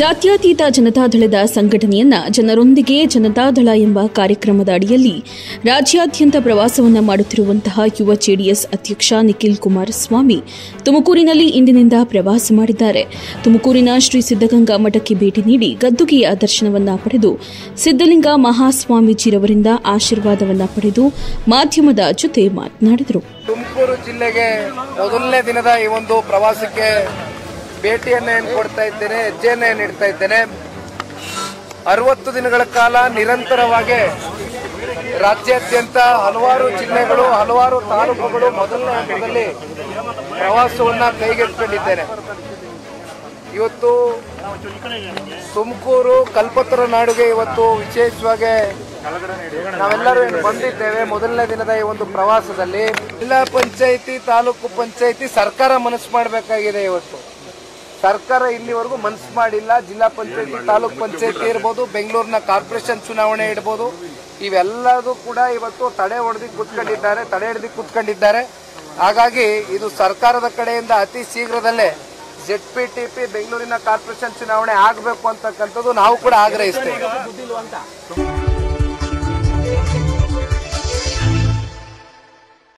ಜಾತ್ಯತೀತ ಜನತಾದಳದ ಸಂಘಟನೆಯನ್ನ ಜನರೊಂದಿಗೆ ಜನತಾದಳ ಎಂಬ ಕಾರ್ಯಕ್ರಮದ ಅಡಿಯಲ್ಲಿ ರಾಜ್ಯಾದ್ಯಂತ ಪ್ರವಾಸವನ್ನ ಮಾಡುತ್ತಿರುವಂತಹ ಯುವ ಜೆಡಿಎಸ್ ಅಧ್ಯಕ್ಷ ನಿಖಿಲ್ ಕುಮಾರಸ್ವಾಮಿ ತುಮಕೂರಿನಲ್ಲಿ ಇಂದಿನಿಂದ ಪ್ರವಾಸ ಮಾಡಿದ್ದಾರೆ. ತುಮಕೂರಿನ ಶ್ರೀ ಸಿದ್ದಗಂಗಾ ಮಠಕ್ಕೆ ಭೇಟಿ ನೀಡಿ ಗದ್ದುಗೆಯ ದರ್ಶನವನ್ನ ಪಡೆದು ಸಿದ್ದಲಿಂಗ ಮಹಾಸ್ವಾಮೀಜಿರವರಿಂದ ಆಶೀರ್ವಾದವನ್ನ ಪಡೆದು ಮಾಧ್ಯಮದ ಜೊತೆ ಮಾತನಾಡಿದರು. ತುಮಕೂರು ಜಿಲ್ಲೆಗೆ ಮೊದಲನೇ ದಿನದ ಈ ಒಂದು ಪ್ರವಾಸಕ್ಕೆ ಭೇಟಿಯನ್ನು ಕೊಡ್ತಾ ಇದ್ದೇನೆ, ಹೆಜ್ಜೆಯನ್ನು ನೀಡ್ತಾ ಇದ್ದೇನೆ. 60 ದಿನಗಳ ಕಾಲ ನಿರಂತರವಾಗಿ ರಾಜ್ಯಾದ್ಯಂತ ಹಲವಾರು ಜಿಲ್ಲೆಗಳು, ಹಲವಾರು ತಾಲೂಕುಗಳು ಮೊದಲನೇ ಹಂತದಲ್ಲಿ ಪ್ರವಾಸವನ್ನ ಕೈಗೆತ್ತಿಕೊಂಡಿದ್ದೇನೆ. ಇವತ್ತು ತುಮಕೂರು ಕಲ್ಪತರು ನಾಡುಗೆ ಇವತ್ತು ವಿಶೇಷವಾಗಿ ನಾವೆಲ್ಲರೂ ಬಂದಿದ್ದೇವೆ. ಮೊದಲನೇ ದಿನದ ಈ ಒಂದು ಪ್ರವಾಸದಲ್ಲಿ ಜಿಲ್ಲಾ ಪಂಚಾಯಿತಿ, ತಾಲೂಕು ಪಂಚಾಯಿತಿ ಸರ್ಕಾರ ಮನಸ್ಸು ಮಾಡಬೇಕಾಗಿದೆ. ಇವತ್ತು ಸರ್ಕಾರ ಇಲ್ಲಿವರೆಗೂ ಮನಸ್ಸು ಮಾಡಿಲ್ಲ. ಜಿಲ್ಲಾ ಪಂಚಾಯತಿ, ತಾಲೂಕ್ ಪಂಚಾಯತಿ ಇರ್ಬೋದು, ಬೆಂಗಳೂರಿನ ಕಾರ್ಪೊರೇಷನ್ ಚುನಾವಣೆ ಇರ್ಬೋದು, ಇವೆಲ್ಲದೂ ಕೂಡ ಇವತ್ತು ತಡೆ ಹಿಡಿದು ಕೂತ್ಕೊಂಡಿದ್ದಾರೆ. ಹಾಗಾಗಿ ಇದು ಸರ್ಕಾರದ ಕಡೆಯಿಂದ ಅತಿ ಶೀಘ್ರದಲ್ಲೇ ZPTP ಬೆಂಗಳೂರಿನ ಕಾರ್ಪೊರೇಷನ್ ಚುನಾವಣೆ ಆಗಬೇಕು ಅಂತಕ್ಕಂಥದ್ದು ನಾವು ಕೂಡ ಆಗ್ರಹಿಸ್ತೇವೆ.